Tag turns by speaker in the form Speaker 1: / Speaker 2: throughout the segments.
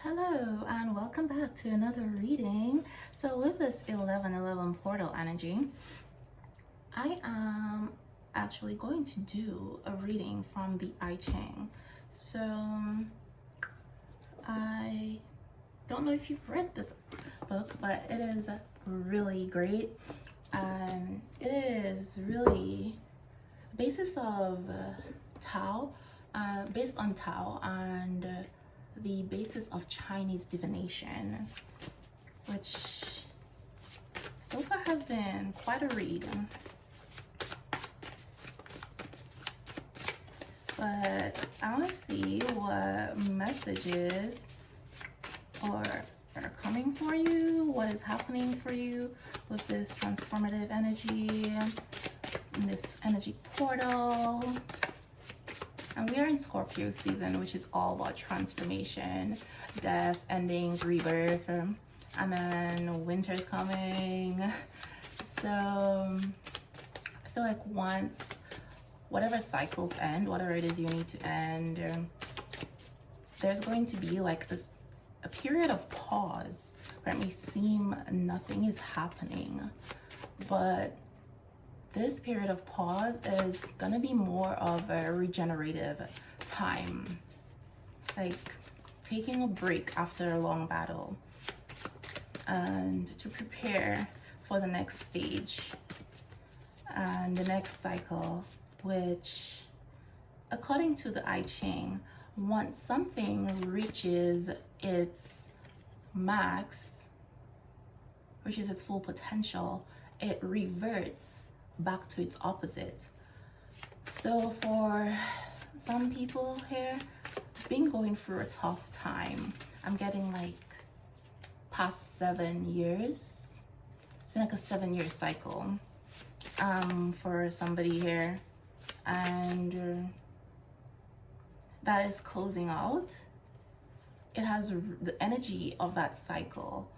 Speaker 1: Hello and welcome back to another reading. So with this 1111 portal energy, I am actually going to do a reading from the I Ching. So I don't know if you've read this book, but it is really great. And it is really the basis of Tao, based on Tao and the basis of Chinese divination, which so far has been quite a read. But I want to see what messages are coming for you, what is happening for you with this transformative energy, in this energy portal. And we are in Scorpio season, which is all about transformation, death, endings, rebirth, and then winter's coming. So I feel like once whatever cycles end, whatever it is you need to end, there's going to be like a period of pause where it may seem nothing is happening, but this period of pause is gonna be more of a regenerative time, like taking a break after a long battle and to prepare for the next stage and the next cycle, which according to the I Ching, once something reaches its max, reaches its full potential, it reverts back to its opposite. So for some people here, been going through a tough time. I'm getting like past 7 years. It's been like a 7-year cycle for somebody here, and that is closing out. It has the energy of that cycle.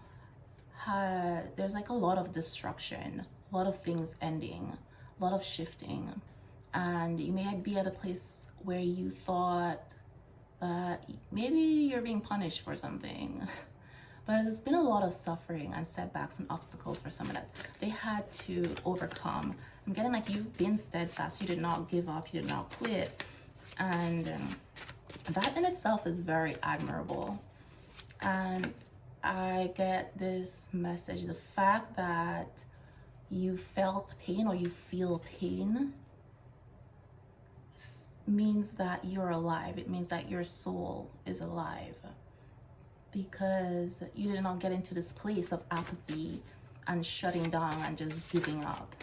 Speaker 1: There's like a lot of destruction, a lot of things ending, a lot of shifting, and you may be at a place where you thought that maybe you're being punished for something, but there's been a lot of suffering and setbacks and obstacles for some of that they had to overcome. I'm getting like you've been steadfast, you did not give up, you did not quit, and that in itself is very admirable. And I get this message, the fact that you felt pain or you feel pain means that you're alive. It means that your soul is alive, because you did not get into this place of apathy and shutting down and just giving up.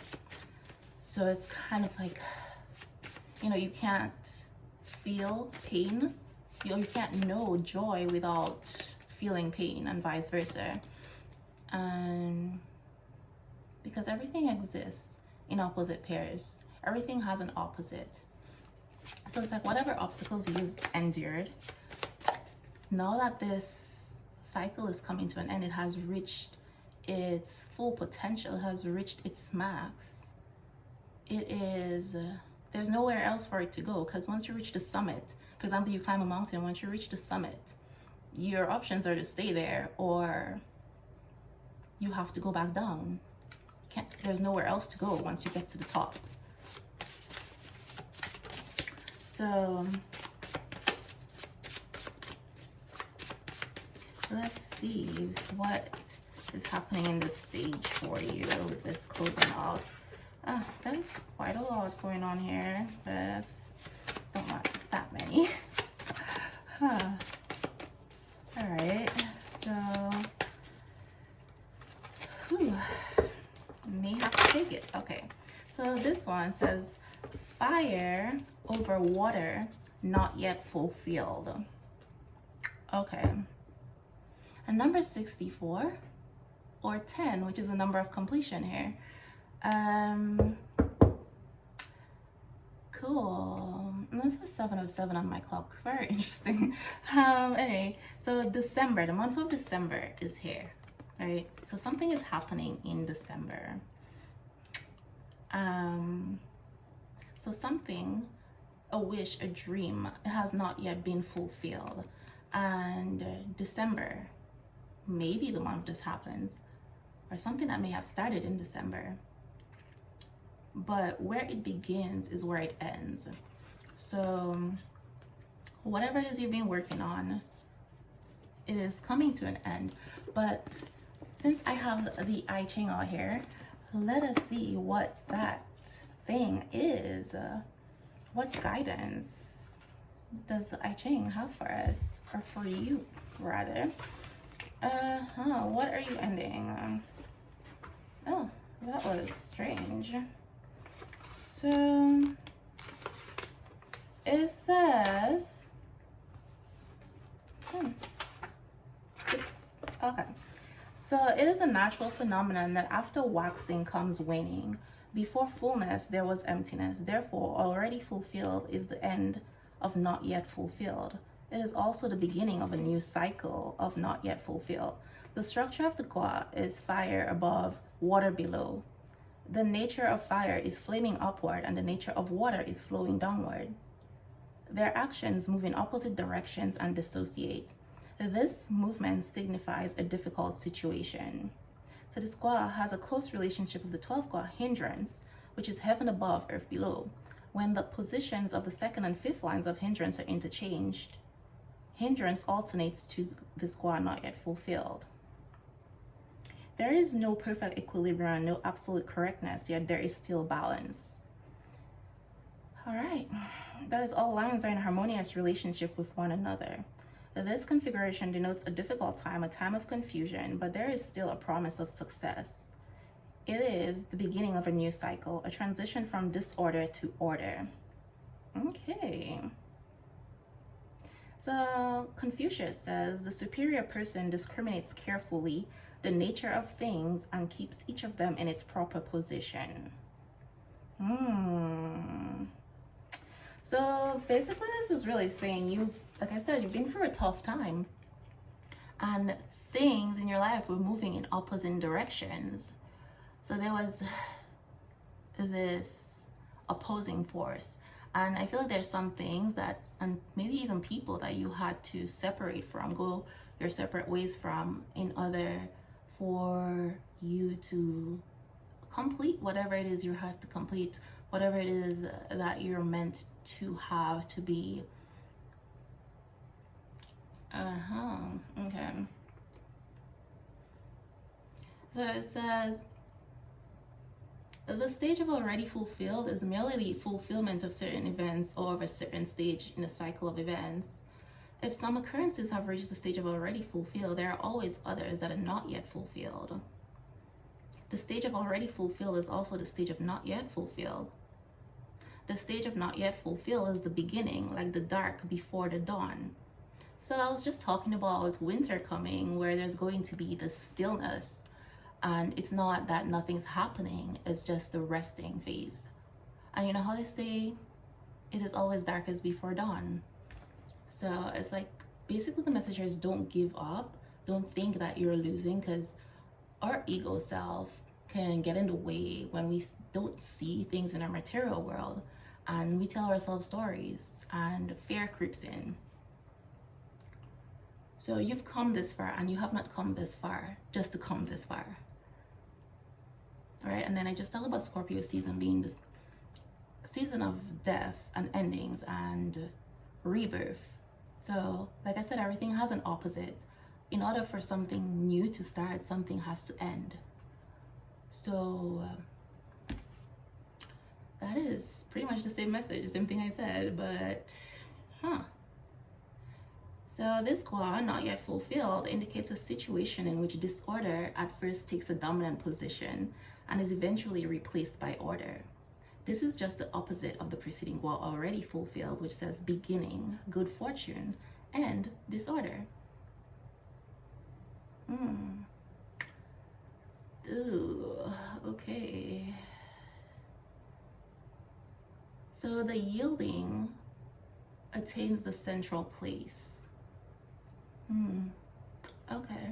Speaker 1: So it's kind of like, you can't feel pain. You can't know joy without feeling pain, and vice versa. And because everything exists in opposite pairs, everything has an opposite. So it's like whatever obstacles you've endured, now that this cycle is coming to an end, it has reached its full potential, it has reached its max. There's nowhere else for it to go, because once you reach the summit, for example, you climb a mountain, once you reach the summit, your options are to stay there or you have to go back down. There's nowhere else to go once you get to the top. So let's see what is happening in this stage for you with this closing out. There's quite a lot going on here, but I don't want that many. All right, so may have to take it. Okay, so this one says fire over water not yet fulfilled. Okay, and number 64 or 10, which is a number of completion here. Cool. And this is 7:07 on my clock. Very interesting. Anyway, so December, the month of December is here. All right, so something is happening in December. So something, a wish, a dream, has not yet been fulfilled. and December, maybe the month just happens, or something that may have started in December. But where it begins is where it ends. So whatever it is you've been working on, it is coming to an end. But since I have the I Ching out here, let us see what that thing is. What guidance does the I Ching have for us, or for you rather? What are you ending? Oh, that was strange. So it says, okay. So it is a natural phenomenon that after waxing comes waning. Before fullness, there was emptiness. Therefore, already fulfilled is the end of not yet fulfilled. It is also the beginning of a new cycle of not yet fulfilled. The structure of the Kwa is fire above, water below. The nature of fire is flaming upward, and the nature of water is flowing downward. Their actions move in opposite directions and dissociate. This movement signifies a difficult situation. So this Kwa has a close relationship with the 12th Kwa hindrance, which is heaven above, earth below. When the positions of the second and fifth lines of hindrance are interchanged, hindrance alternates to this Kwa not yet fulfilled. There is no perfect equilibrium, no absolute correctness, yet there is still balance. All right, that is, all lines are in harmonious relationship with one another. This configuration denotes a difficult time, a time of confusion, but there is still a promise of success. It is the beginning of a new cycle, a transition from disorder to order. Okay. So Confucius says the superior person discriminates carefully the nature of things and keeps each of them in its proper position. So basically this is really saying like I said, you've been through a tough time and things in your life were moving in opposite directions. So there was this opposing force. And I feel like there's some things and maybe even people that you had to separate from, go your separate ways from, in order for you to complete whatever it is you have to complete, whatever it is that you're meant to have to be. Okay. So it says, the stage of already fulfilled is merely the fulfillment of certain events or of a certain stage in a cycle of events. If some occurrences have reached the stage of already fulfilled, there are always others that are not yet fulfilled. The stage of already fulfilled is also the stage of not yet fulfilled. The stage of not yet fulfilled is the beginning, like the dark before the dawn. So I was just talking about winter coming, where there's going to be this stillness, and it's not that nothing's happening, it's just the resting phase. And you know how they say it is always darkest before dawn. So it's like, basically the message is, don't give up, don't think that you're losing, because our ego self can get in the way when we don't see things in our material world, and we tell ourselves stories and fear creeps in. So you've come this far, and you have not come this far just to come this far. All right, and then I just talked about Scorpio season being this season of death and endings and rebirth. So like I said, everything has an opposite. In order for something new to start, something has to end. So that is pretty much the same message, the same thing I said, but So this Kwa, not yet fulfilled, indicates a situation in which disorder at first takes a dominant position and is eventually replaced by order. This is just the opposite of the preceding Kwa already fulfilled, which says beginning, good fortune, and disorder. Ooh, okay. So the yielding attains the central place. Okay.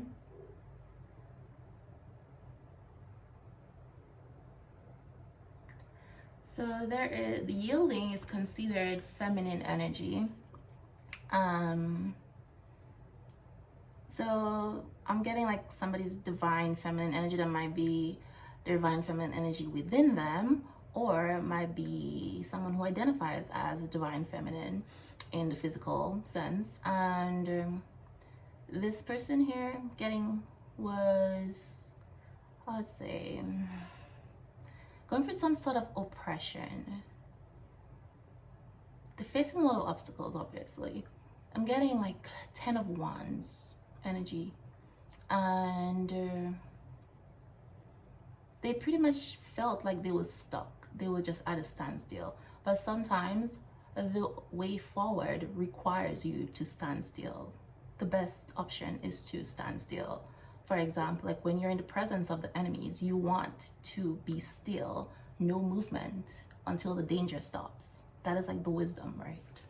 Speaker 1: So the yielding is considered feminine energy. So I'm getting like somebody's divine feminine energy that might be their divine feminine energy within them, or it might be someone who identifies as divine feminine in the physical sense. And this person here getting was, let's say, going through some sort of oppression. They're facing a lot of obstacles, obviously. I'm getting like 10 of Wands energy, and they pretty much felt like they were stuck. They were just at a standstill. But sometimes the way forward requires you to stand still. The best option is to stand still. For example, like when you're in the presence of the enemies, you want to be still, no movement until the danger stops. That is like the wisdom, right?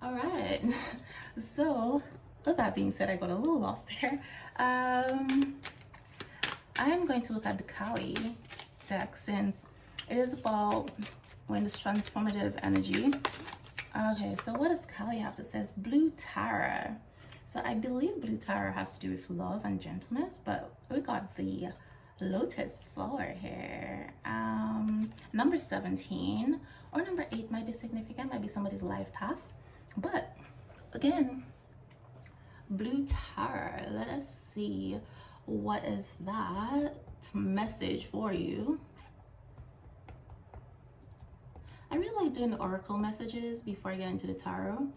Speaker 1: All right. So, with that being said, I got a little lost there. I am going to look at the Kali deck since it is about when this transformative energy. Okay, so what does Kali have to say? It's Blue Tarot. So I believe Blue Tarot has to do with love and gentleness, but we got the lotus flower here. Number 17 or number 8 might be significant, might be somebody's life path. But again, Blue Tarot, let us see what is that message for you. I really like doing the oracle messages before I get into the tarot.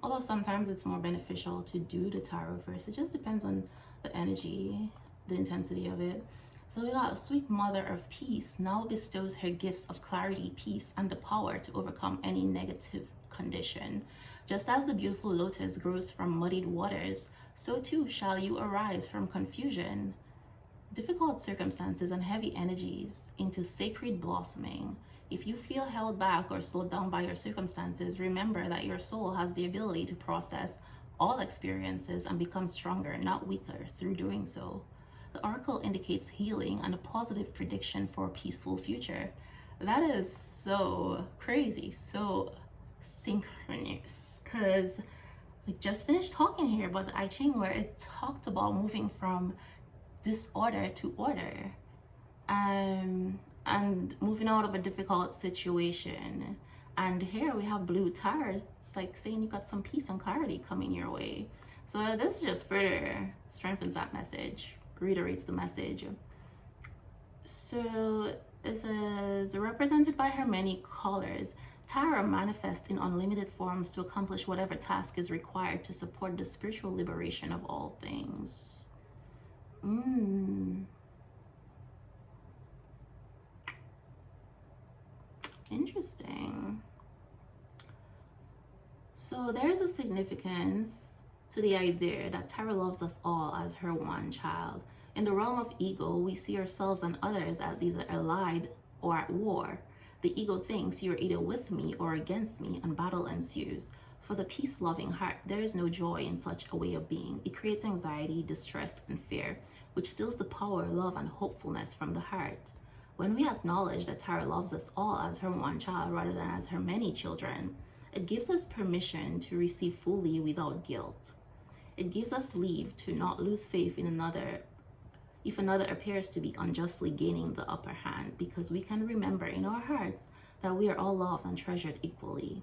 Speaker 1: Although sometimes it's more beneficial to do the tarot first. It just depends on the energy, the intensity of it. So we got Sweet Mother of Peace now bestows her gifts of clarity, peace, and the power to overcome any negative condition. Just as the beautiful lotus grows from muddied waters, so too shall you arise from confusion, difficult circumstances, and heavy energies into sacred blossoming. If you feel held back or slowed down by your circumstances, remember that your soul has the ability to process all experiences and become stronger, not weaker, through doing so. The oracle indicates healing and a positive prediction for a peaceful future. That is so crazy, so synchronous, because we just finished talking here about the I Ching, where it talked about moving from disorder to order, and moving out of a difficult situation. And here we have Blue Tarot. It's like saying you got some peace and clarity coming your way. So this just further strengthens that message, reiterates the message. So it says, represented by her many colors, Tarot manifests in unlimited forms to accomplish whatever task is required to support the spiritual liberation of all things. Interesting. So there's a significance to the idea that Tarot loves us all as her one child. In the realm of ego, we see ourselves and others as either allied or at war. The ego thinks you're either with me or against me, and battle ensues. For the peace-loving heart, there is no joy in such a way of being. It creates anxiety, distress, and fear, which steals the power, love, and hopefulness from the heart. When we acknowledge that Tarot loves us all as her one child rather than as her many children, it gives us permission to receive fully without guilt. It gives us leave to not lose faith in another if another appears to be unjustly gaining the upper hand, because we can remember in our hearts that we are all loved and treasured equally.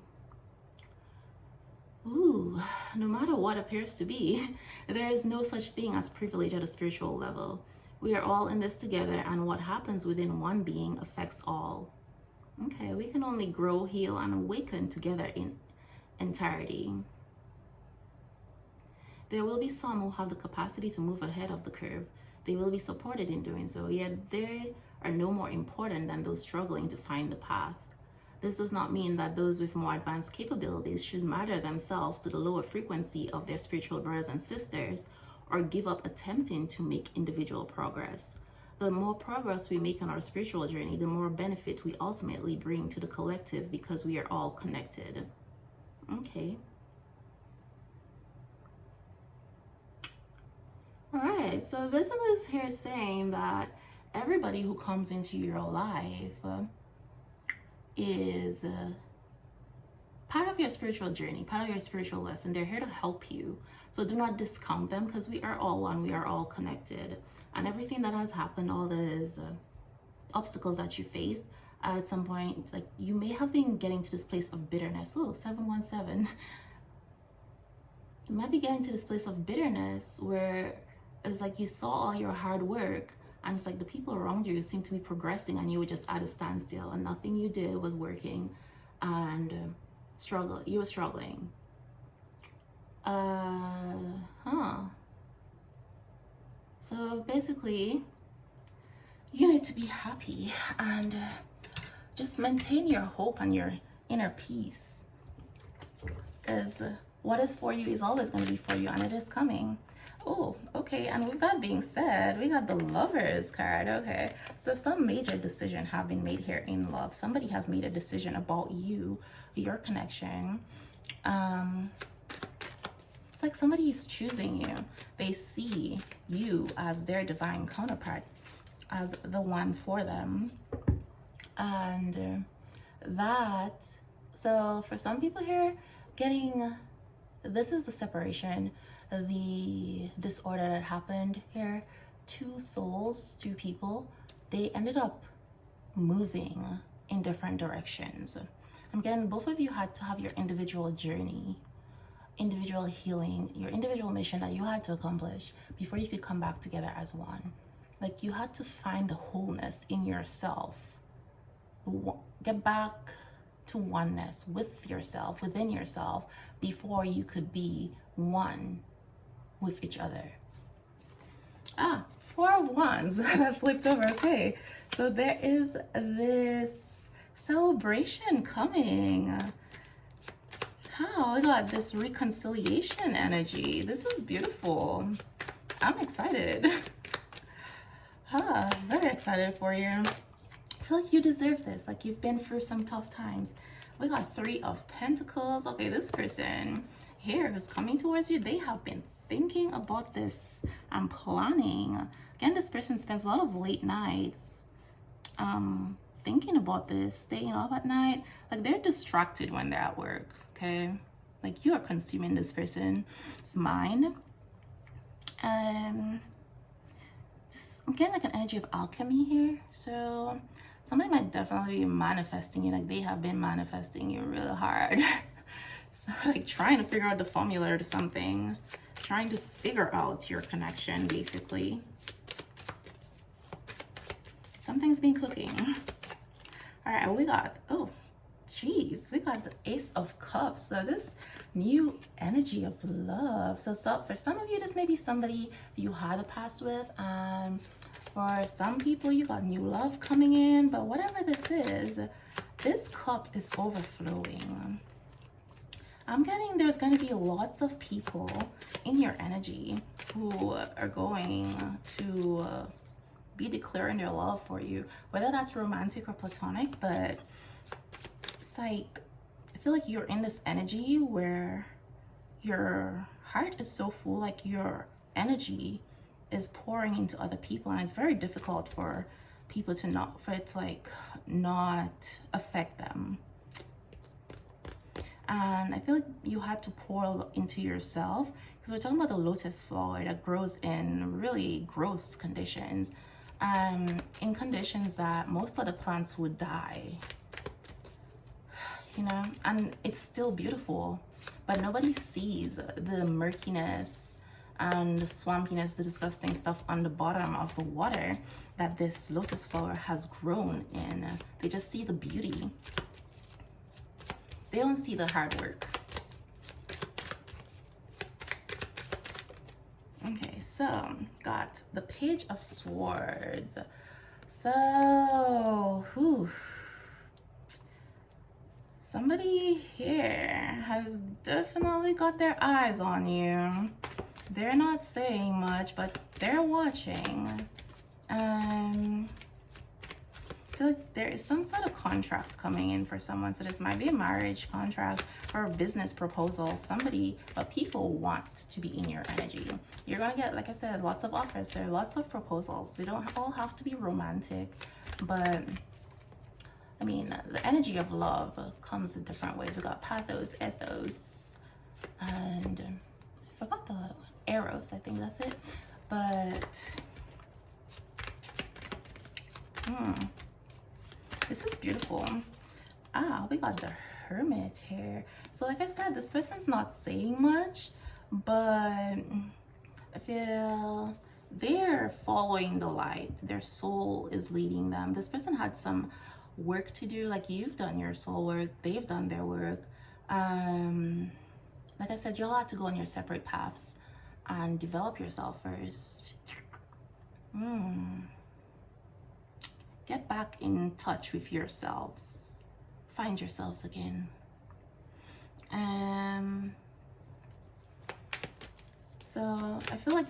Speaker 1: No matter what appears to be, there is no such thing as privilege at a spiritual level. We are all in this together, and what happens within one being affects all. Okay, we can only grow, heal, and awaken together in entirety. There will be some who have the capacity to move ahead of the curve. They will be supported in doing so, yet they are no more important than those struggling to find the path. This does not mean that those with more advanced capabilities should martyr themselves to the lower frequency of their spiritual brothers and sisters, or give up attempting to make individual progress. The more progress we make on our spiritual journey, the more benefit we ultimately bring to the collective, because we are all connected. Okay. All right, so this is here saying that everybody who comes into your life is part of your spiritual journey, part of your spiritual lesson. They're here to help you. So do not discount them, because we are all one, we are all connected. And everything that has happened, all those obstacles that you faced, at some point, like, you may have been getting to this place of bitterness. Oh, 717. You might be getting to this place of bitterness where it's like you saw all your hard work, and it's like the people around you seem to be progressing, and you were just at a standstill, and nothing you did was working, and you were struggling. So basically, you need to be happy and just maintain your hope and your inner peace, because what is for you is always going to be for you, and it is coming. Oh, okay. And with that being said, we got the Lovers card. Okay, so some major decision have been made here in love. Somebody has made a decision about you, your connection. It's like somebody is choosing you. They see you as their divine counterpart, as the one for them. And so for some people here, this is the separation, the disorder that happened here. Two souls, two people, they ended up moving in different directions. And again, both of you had to have your individual journey, individual healing, your individual mission that you had to accomplish before you could come back together as one. Like, you had to find the wholeness in yourself, get back to oneness with yourself, within yourself, before you could be one with each other. Four of Wands that flipped over. Okay, so there is this celebration coming. I got this reconciliation energy. This is beautiful. I'm excited. Very excited for you. I feel like you deserve this. Like, you've been through some tough times. We got Three of Pentacles. Okay, this person here who's coming towards you, they have been thinking about this and planning. Again, this person spends a lot of late nights thinking about this, staying up at night. Like, they're distracted when they're at work. Okay, like, you are consuming this person's mind. I'm getting like an energy of alchemy here. So somebody might definitely be manifesting you. Like, they have been manifesting you really hard. So, like, trying to figure out the formula to something, trying to figure out your connection, basically. Something's been cooking. All right, we got, we got the Ace of Cups. So this new energy of love. So for some of you, this may be somebody you had a past with, and for some people, you got new love coming in. But whatever this is, this cup is overflowing. I'm getting there's going to be lots of people in your energy who are going to be declaring their love for you, whether that's romantic or platonic. But it's like, I feel like you're in this energy where your heart is so full, like your energy is pouring into other people, and it's very difficult for people to not affect them. And I feel like you had to pour into yourself, because we're talking about the lotus flower that grows in really gross conditions, in conditions that most other plants would die, you know, and it's still beautiful, but nobody sees the murkiness and the swampiness, the disgusting stuff on the bottom of the water that this lotus flower has grown in. They just see the beauty. They don't see the hard work. Okay, so got the Page of Swords. So, somebody here has definitely got their eyes on you. They're not saying much, but they're watching. I feel like there is some sort of contract coming in for someone. So this might be a marriage contract or a business proposal. But people want to be in your energy. You're gonna get, like I said, lots of offers. There are lots of proposals. They don't all have to be romantic, but I mean, the energy of love comes in different ways. We got pathos, ethos, and I forgot the eros. I think that's it. But this is beautiful. We got the Hermit here. So like I said, this person's not saying much, but I feel they're following the light. Their soul is leading them. This person had some work to do. Like, you've done your soul work, they've done their work. Like I said, you're allowed to go on your separate paths and develop yourself first. Get back in touch with yourselves. Find yourselves again. So I feel like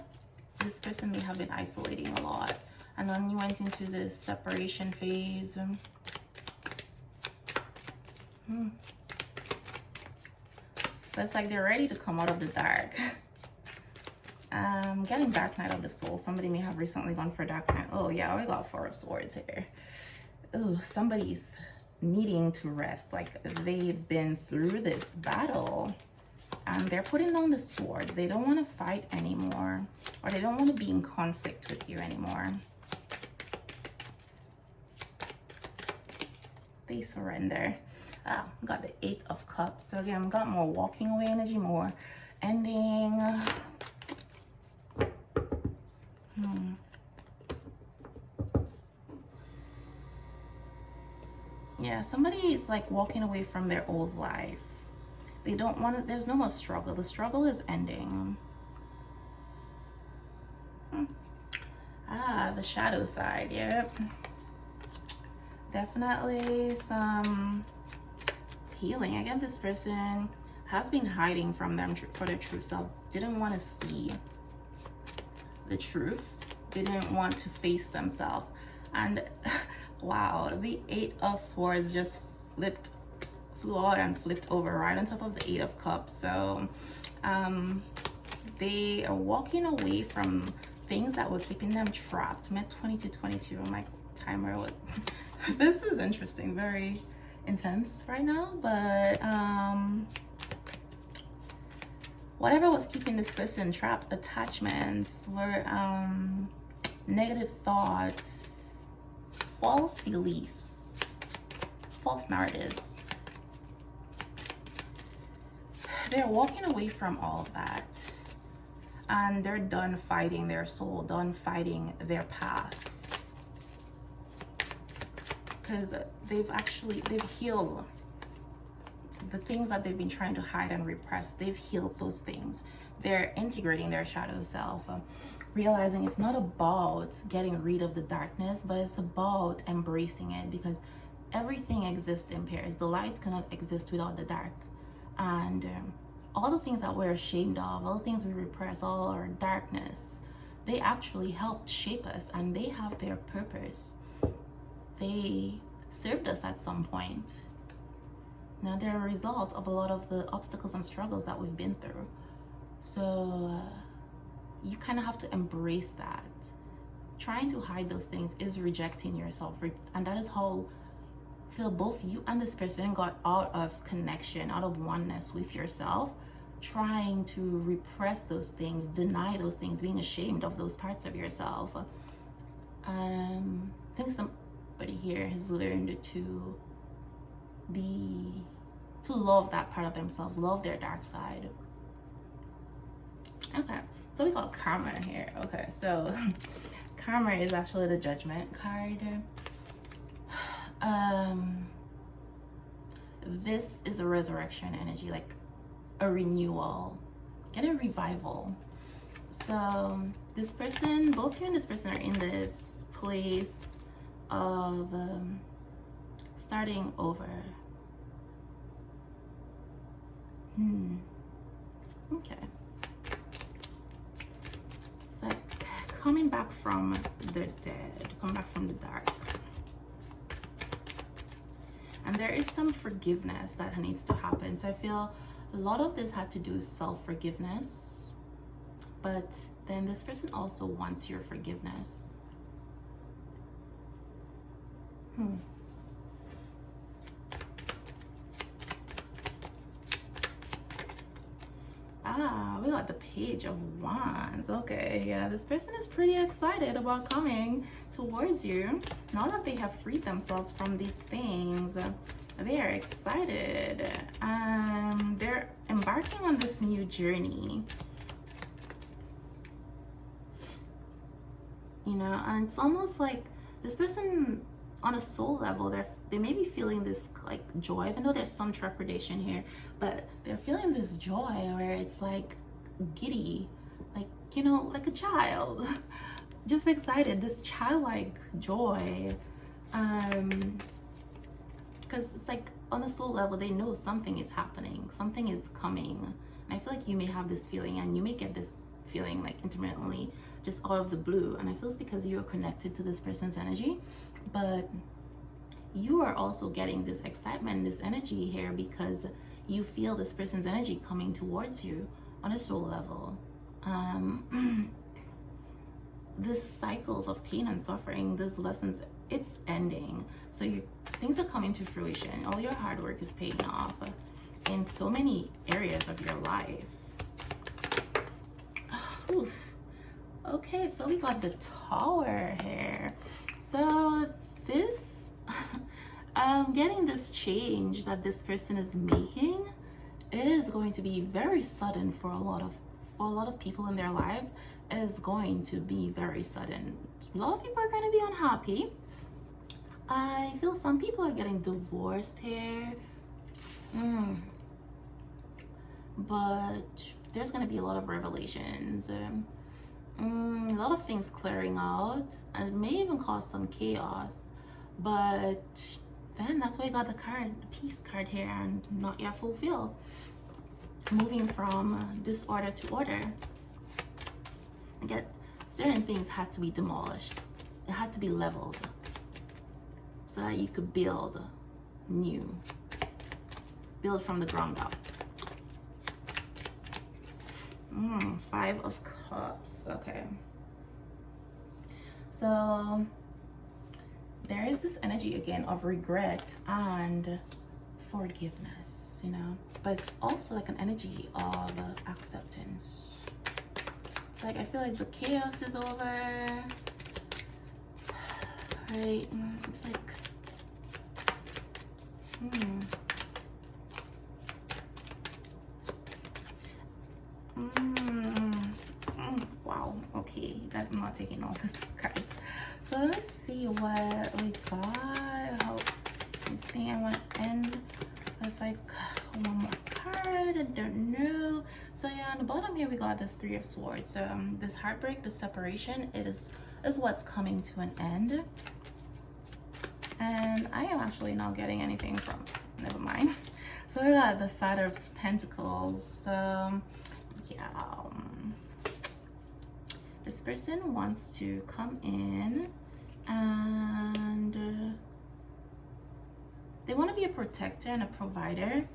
Speaker 1: this person may have been isolating a lot, and then you went into this separation phase. But it's like they're ready to come out of the dark. Getting Dark Night of the Soul. Somebody may have recently gone for Dark Night. Oh yeah, we got Four of Swords here. Oh, somebody's needing to rest. Like, they've been through this battle and they're putting down the swords. They don't want to fight anymore, or they don't want to be in conflict with you anymore. They surrender. Got the Eight of Cups. So again, got more walking away energy, more ending. Yeah, somebody is like walking away from their old life. They don't want to, there's no more struggle. The struggle is ending. The shadow side, yep. Definitely some healing. Again, this person has been hiding from them for their true self. Didn't want to see the truth. Didn't want to face themselves. And wow, the Eight of Swords just flew out and flipped over right on top of the Eight of Cups. So they are walking away from things that were keeping them trapped. Met 2222 on my timer. This is interesting, very intense right now, but whatever was keeping this person trapped, attachments, were negative thoughts, false beliefs, false narratives. They're walking away from all of that, and they're done fighting their soul, done fighting their path, because they've healed the things that they've been trying to hide and repress. They've healed those things. They're integrating their shadow self, realizing it's not about getting rid of the darkness, but it's about embracing it, because everything exists in pairs. The light cannot exist without the dark. And all the things that we're ashamed of, all the things we repress, all our darkness, they actually helped shape us, and they have their purpose. They served us at some point. Now, they're a result of a lot of the obstacles and struggles that we've been through. So you kind of have to embrace that. Trying to hide those things is rejecting yourself. And that is how I feel both you and this person got out of connection, out of oneness with yourself, trying to repress those things, deny those things, being ashamed of those parts of yourself. I think somebody here has learned to love that part of themselves, love their dark side. Okay, so we got Karma here. Okay, so Karma is actually the Judgment card. This is a resurrection energy, like a renewal, get a revival. So this person, both you and this person are in this place of starting over. Okay. It's like coming back from the dead, coming back from the dark. And there is some forgiveness that needs to happen. So I feel a lot of this had to do with self-forgiveness, but then this person also wants your forgiveness. we got the Page of Wands. Okay, yeah, this person is pretty excited about coming towards you. Now that they have freed themselves from these things, they are excited. They're embarking on this new journey. You know, and it's almost like this person on a soul level, they may be feeling this like joy, even though there's some trepidation here, but they're feeling this joy where it's like giddy, like, you know, like a child, just excited, this childlike joy, because it's like on the soul level, they know something is happening, something is coming. And I feel like you may have this feeling, and you may get this feeling like intermittently, just out of the blue, and I feel it's because you're connected to this person's energy, but you are also getting this excitement, this energy here, because you feel this person's energy coming towards you on a soul level. This cycles of pain and suffering, this lessons, it's ending. So things are coming to fruition. All your hard work is paying off in so many areas of your life. Oof. Okay, so we got the Tower here. So this, getting this change that this person is making, it is going to be very sudden for a lot of people in their lives. It is going to be very sudden. A lot of people are going to be unhappy. I feel some people are getting divorced here. But there's going to be a lot of revelations. A lot of things clearing out, and it may even cause some chaos, but then that's why you got the peace card here, and not yet fulfilled, moving from disorder to order. Again, certain things had to be demolished, it had to be leveled so that you could build new, build from the ground up. 5 of Cups. Okay, so there is this energy again of regret and forgiveness, you know, but it's also like an energy of acceptance. It's like I feel like the chaos is over, right? It's like wow, okay, I'm not taking all these cards. So let's see what we got. I think I want to end with like one more card. I don't know. So yeah, on the bottom here we got this 3 of Swords. So this heartbreak, this separation, it is what's coming to an end. And I am actually not getting anything from, never mind. So I got the 5 of Pentacles. Yeah, this person wants to come in and they want to be a protector and a provider.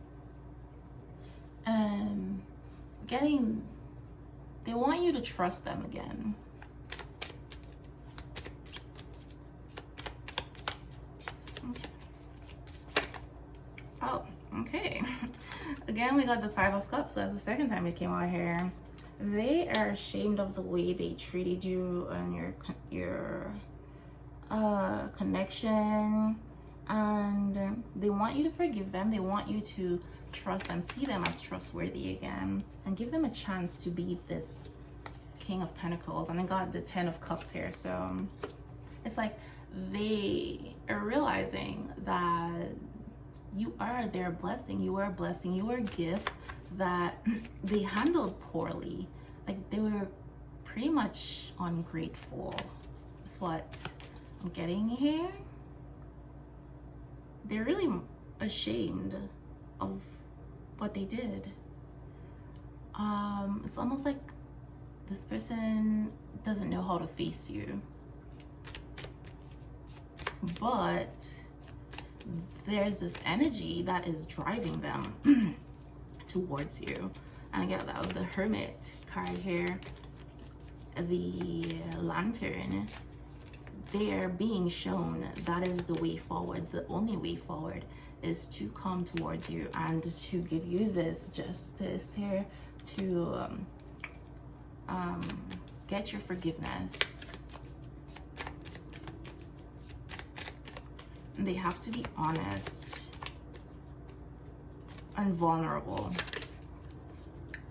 Speaker 1: They want you to trust them again. Okay. Oh, okay. Again, we got the 5 of Cups. So that's the second time it came out here. They are ashamed of the way they treated you and your connection, and they want you to forgive them. They want you to trust them, see them as trustworthy again, and give them a chance to be this King of Pentacles. And I got the 10 of Cups here. So it's like they are realizing that you are their blessing, you are a blessing, you are a gift that they handled poorly. Like they were pretty much ungrateful. That's what I'm getting here. They're really ashamed of what they did. It's almost like this person doesn't know how to face you, but there's this energy that is driving them towards you. And I get that with the Hermit card here, the Lantern. They're being shown that is the way forward. The only way forward is to come towards you and to give you this justice here, to get your forgiveness. They have to be honest and vulnerable.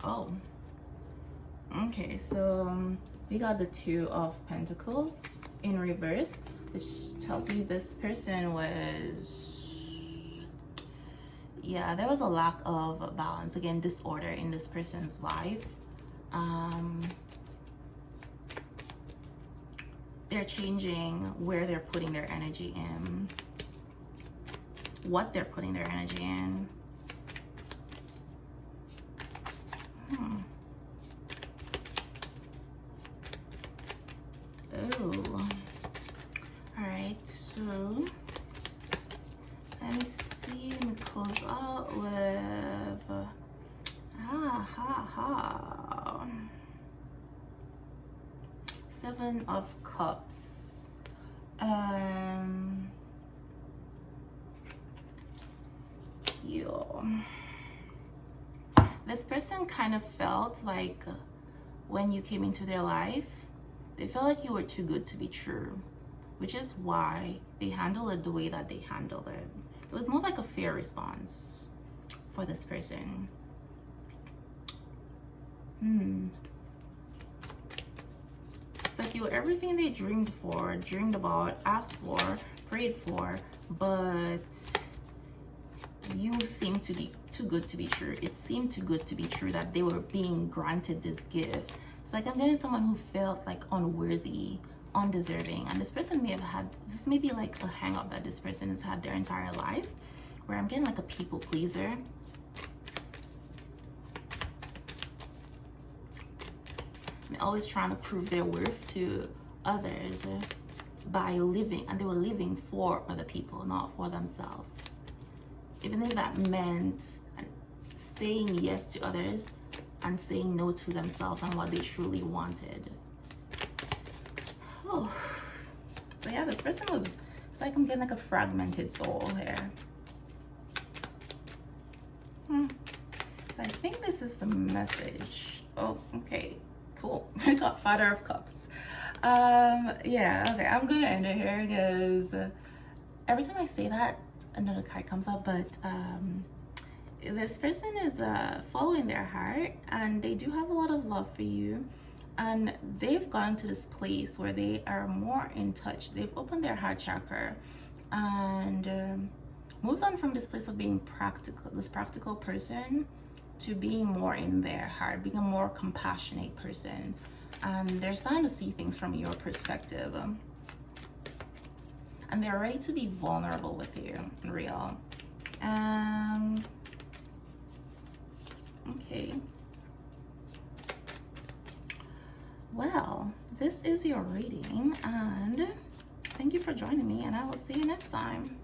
Speaker 1: Oh, okay, so we got the Two of Pentacles in reverse, which tells me this person was, yeah, there was a lack of balance, again, disorder in this person's life. They're changing where they're putting their energy in, what they're putting their energy in. Oh, all right, so let me see, let me close out with Seven of Cups. This person kind of felt like when you came into their life, they felt like you were too good to be true, which is why they handled it the way that they handled it. It was more like a fair response for this person. It's like you were everything they dreamed for, dreamed about, asked for, prayed for, but you seemed to be too good to be true. It seemed too good to be true that they were being granted this gift. It's like I'm getting someone who felt like unworthy, undeserving, and this person may have had, this may be like a hang up that this person has had their entire life, where I'm getting like a people pleaser. Always trying to prove their worth to others by living, and they were living for other people, not for themselves. Even if that meant saying yes to others and saying no to themselves and what they truly wanted. Oh, so yeah, this person was, it's like I'm getting like a fragmented soul here. So I think this is the message. Oh, okay. Cool. I got Father of Cups. Yeah, okay, I'm gonna end it here because every time I say that another card comes up, but this person is following their heart, and they do have a lot of love for you, and they've gotten to this place where they are more in touch. They've opened their heart chakra and moved on from this place of being practical, this practical person, to being more in their heart, being a more compassionate person. And they're starting to see things from your perspective. And they're ready to be vulnerable with you, real. Okay. Well, this is your reading, and thank you for joining me, and I will see you next time.